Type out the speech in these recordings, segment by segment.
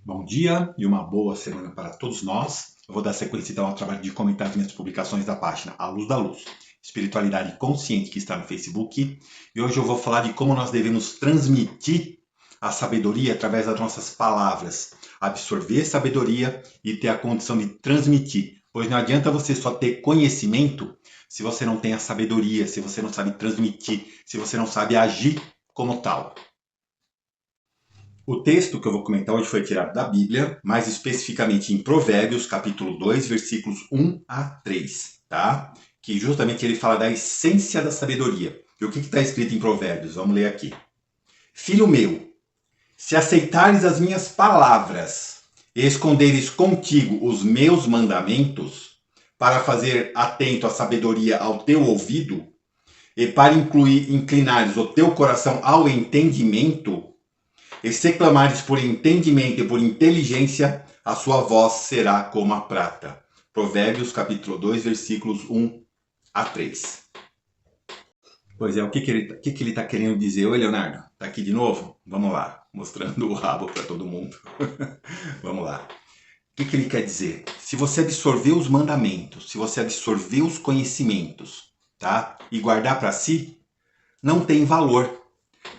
Bom dia e uma boa semana para todos nós. Eu vou dar sequência então ao trabalho de comentar as minhas publicações da página A Luz da Luz, Espiritualidade Consciente, que está no Facebook. E hoje eu vou falar de como nós devemos transmitir a sabedoria através das nossas palavras. Absorver sabedoria e ter a condição de transmitir. Pois não adianta você só ter conhecimento se você não tem a sabedoria, se você não sabe transmitir, se você não sabe agir como tal. O texto que eu vou comentar hoje foi tirado da Bíblia, mais especificamente em Provérbios, capítulo 2, versículos 1 a 3, tá? Que justamente ele fala da essência da sabedoria. E o que está escrito em Provérbios? Vamos ler aqui. Filho meu, se aceitares as minhas palavras e esconderes contigo os meus mandamentos, para fazer atento a sabedoria ao teu ouvido, e para inclinares o teu coração ao entendimento, e se clamares por entendimento e por inteligência, a sua voz será como a prata. Provérbios capítulo 2, versículos 1 a 3. Pois é, o que ele está querendo dizer? Oi, Leonardo, tá aqui de novo? Vamos lá, mostrando o rabo para todo mundo. Vamos lá. O que ele quer dizer? Se você absorver os mandamentos, se você absorver os conhecimentos, tá? E guardar para si, não tem valor.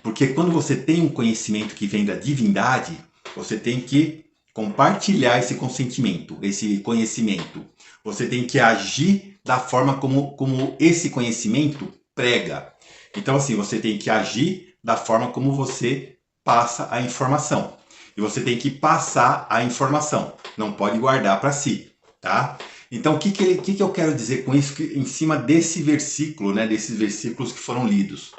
Porque quando você tem um conhecimento que vem da divindade, você tem que compartilhar esse consentimento, esse conhecimento. Você tem que agir da forma como esse conhecimento prega. Então, assim, você tem que agir da forma como você passa a informação. E você tem que passar a informação. Não pode guardar para si, tá? Então, o que eu quero dizer com isso em cima desse versículo, né? Desses versículos que foram lidos?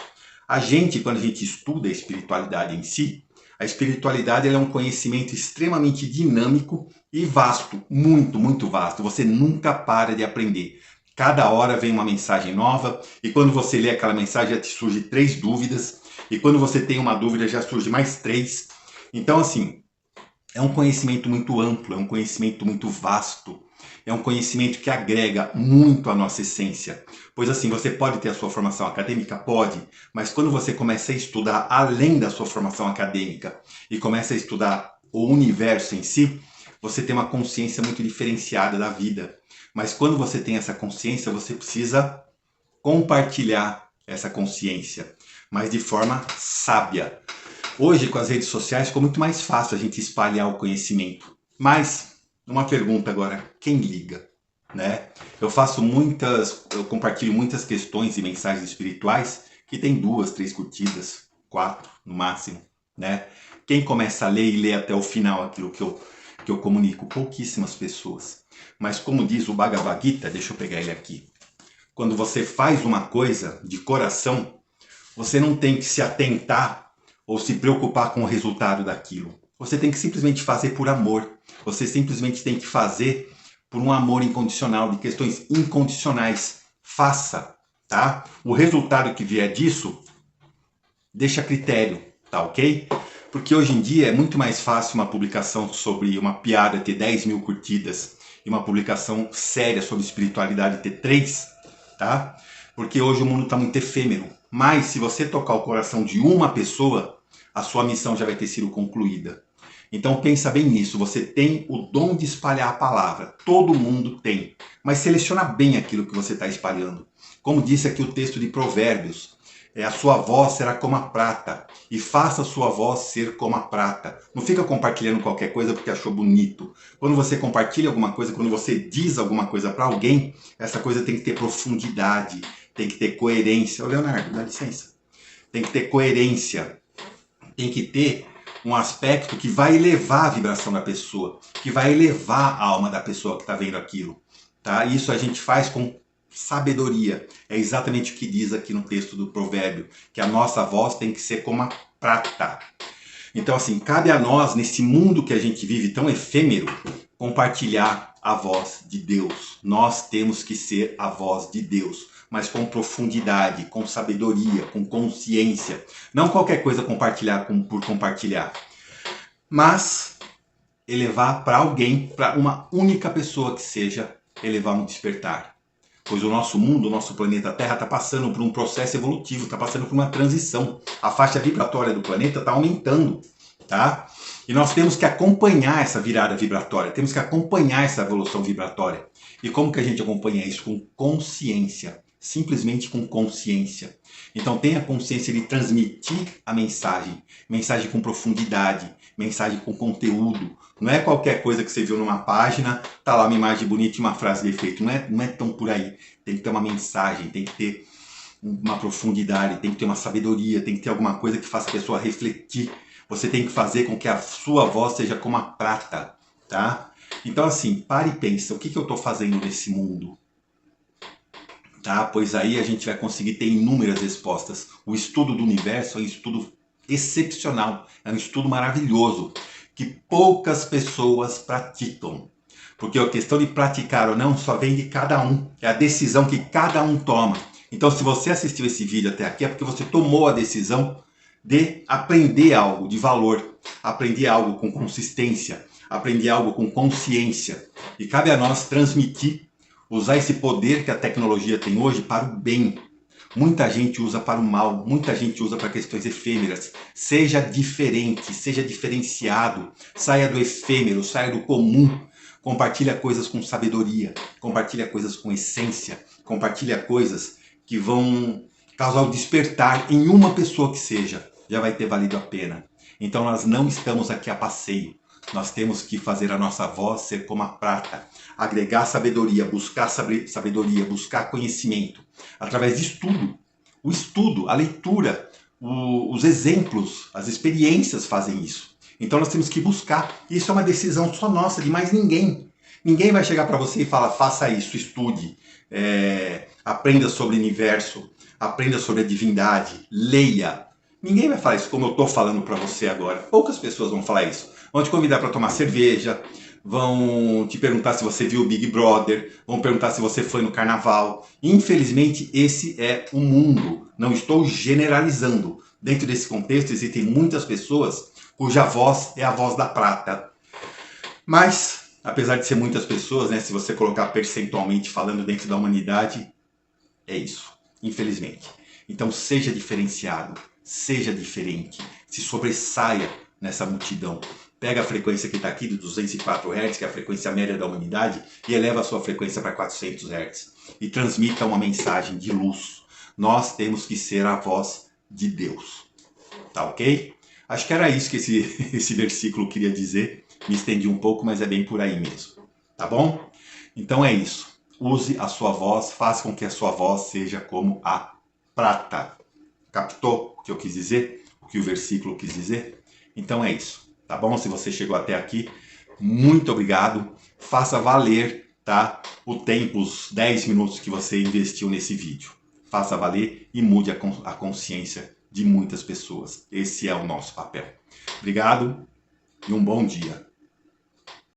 A gente, quando a gente estuda a espiritualidade em si, a espiritualidade é um conhecimento extremamente dinâmico e vasto, muito, muito vasto. Você nunca para de aprender. Cada hora vem uma mensagem nova e quando você lê aquela mensagem já te surge 3 dúvidas e quando você tem uma dúvida já surge mais 3. Então, assim, é um conhecimento muito amplo, é um conhecimento muito vasto. É um conhecimento que agrega muito à nossa essência. Pois assim, você pode ter a sua formação acadêmica? Pode. Mas quando você começa a estudar além da sua formação acadêmica e começa a estudar o universo em si, você tem uma consciência muito diferenciada da vida. Mas quando você tem essa consciência, você precisa compartilhar essa consciência, mas de forma sábia. Hoje, com as redes sociais, ficou muito mais fácil a gente espalhar o conhecimento. Mas uma pergunta agora, quem liga? Né? Eu compartilho muitas questões e mensagens espirituais que tem 2, 3 curtidas, 4 no máximo, né? Quem começa a ler e lê até o final aquilo que eu comunico? Pouquíssimas pessoas. Mas como diz o Bhagavad Gita, deixa eu pegar ele aqui. Quando você faz uma coisa de coração, você não tem que se atentar ou se preocupar com o resultado daquilo. Você tem que simplesmente fazer por amor. Você simplesmente tem que fazer por um amor incondicional, de questões incondicionais. Faça, tá? O resultado que vier disso, deixa a critério, tá ok? Porque hoje em dia é muito mais fácil uma publicação sobre uma piada ter 10 mil curtidas e uma publicação séria sobre espiritualidade ter 3, tá? Porque hoje o mundo está muito efêmero. Mas se você tocar o coração de uma pessoa, a sua missão já vai ter sido concluída. Então pensa bem nisso, você tem o dom de espalhar a palavra, todo mundo tem, mas seleciona bem aquilo que você está espalhando. Como disse aqui o texto de Provérbios, a sua voz será como a prata, e faça a sua voz ser como a prata. Não fica compartilhando qualquer coisa porque achou bonito. Quando você compartilha alguma coisa, quando você diz alguma coisa para alguém, essa coisa tem que ter profundidade, tem que ter coerência. Ô Leonardo, dá licença. Tem que ter coerência, tem que ter um aspecto que vai elevar a vibração da pessoa, que vai elevar a alma da pessoa que está vendo aquilo. Tá? Isso a gente faz com sabedoria. É exatamente o que diz aqui no texto do provérbio, que a nossa voz tem que ser como a prata. Então, assim, cabe a nós, nesse mundo que a gente vive tão efêmero, compartilhar a voz de Deus. Nós temos que ser a voz de Deus, mas com profundidade, com sabedoria, com consciência. Não qualquer coisa compartilhar por compartilhar, mas elevar para alguém, para uma única pessoa que seja, elevar um despertar. Pois o nosso mundo, o nosso planeta Terra está passando por um processo evolutivo, está passando por uma transição. A faixa vibratória do planeta está aumentando, tá? E nós temos que acompanhar essa virada vibratória, temos que acompanhar essa evolução vibratória. E como que a gente acompanha isso? Com consciência, simplesmente com consciência. Então tenha consciência de transmitir a mensagem, mensagem com profundidade, mensagem com conteúdo. Não é qualquer coisa que você viu numa página, tá lá uma imagem bonita e uma frase de efeito. Não é tão por aí. Tem que ter uma mensagem, tem que ter uma profundidade, tem que ter uma sabedoria, tem que ter alguma coisa que faça a pessoa refletir. Você tem que fazer com que a sua voz seja como a prata, tá? Então assim, pare e pensa, o que eu estou fazendo nesse mundo? Tá? Pois aí a gente vai conseguir ter inúmeras respostas. O estudo do universo é um estudo excepcional, é um estudo maravilhoso, que poucas pessoas praticam. Porque a questão de praticar ou não só vem de cada um, é a decisão que cada um toma. Então se você assistiu esse vídeo até aqui é porque você tomou a decisão de aprender algo de valor, aprender algo com consistência, aprender algo com consciência. E cabe a nós transmitir, usar esse poder que a tecnologia tem hoje para o bem. Muita gente usa para o mal, muita gente usa para questões efêmeras. Seja diferente, seja diferenciado, saia do efêmero, saia do comum. Compartilha coisas com sabedoria, compartilha coisas com essência, compartilha coisas que vão causar o despertar em uma pessoa que seja. Já vai ter valido a pena. Então nós não estamos aqui a passeio. Nós temos que fazer a nossa voz ser como a prata, agregar sabedoria, buscar sabedoria, buscar conhecimento, através de estudo. O estudo, a leitura, os exemplos, as experiências fazem isso. Então nós temos que buscar. Isso é uma decisão só nossa, de mais ninguém. Ninguém vai chegar para você e falar, faça isso, estude, aprenda sobre o universo, aprenda sobre a divindade, leia. Ninguém vai falar isso como eu estou falando para você agora. Poucas pessoas vão falar isso. Vão te convidar para tomar cerveja, vão te perguntar se você viu o Big Brother, vão perguntar se você foi no carnaval. Infelizmente, esse é o mundo. Não estou generalizando. Dentro desse contexto, existem muitas pessoas cuja voz é a voz da prata. Mas, apesar de ser muitas pessoas, né, se você colocar percentualmente falando dentro da humanidade, é isso. Infelizmente. Então, seja diferenciado. Seja diferente, se sobressaia nessa multidão. Pega a frequência que está aqui de 204 Hz, que é a frequência média da humanidade, e eleva a sua frequência para 400 Hz. E transmita uma mensagem de luz. Nós temos que ser a voz de Deus. Tá ok? Acho que era isso que esse versículo queria dizer. Me estendi um pouco, mas é bem por aí mesmo. Tá bom? Então é isso. Use a sua voz, faça com que a sua voz seja como a prata. Captou o que eu quis dizer? O que o versículo quis dizer? Então é isso, tá bom? Se você chegou até aqui, muito obrigado. Faça valer, tá? O tempo, os 10 minutos que você investiu nesse vídeo. Faça valer e mude a consciência de muitas pessoas. Esse é o nosso papel. Obrigado e um bom dia.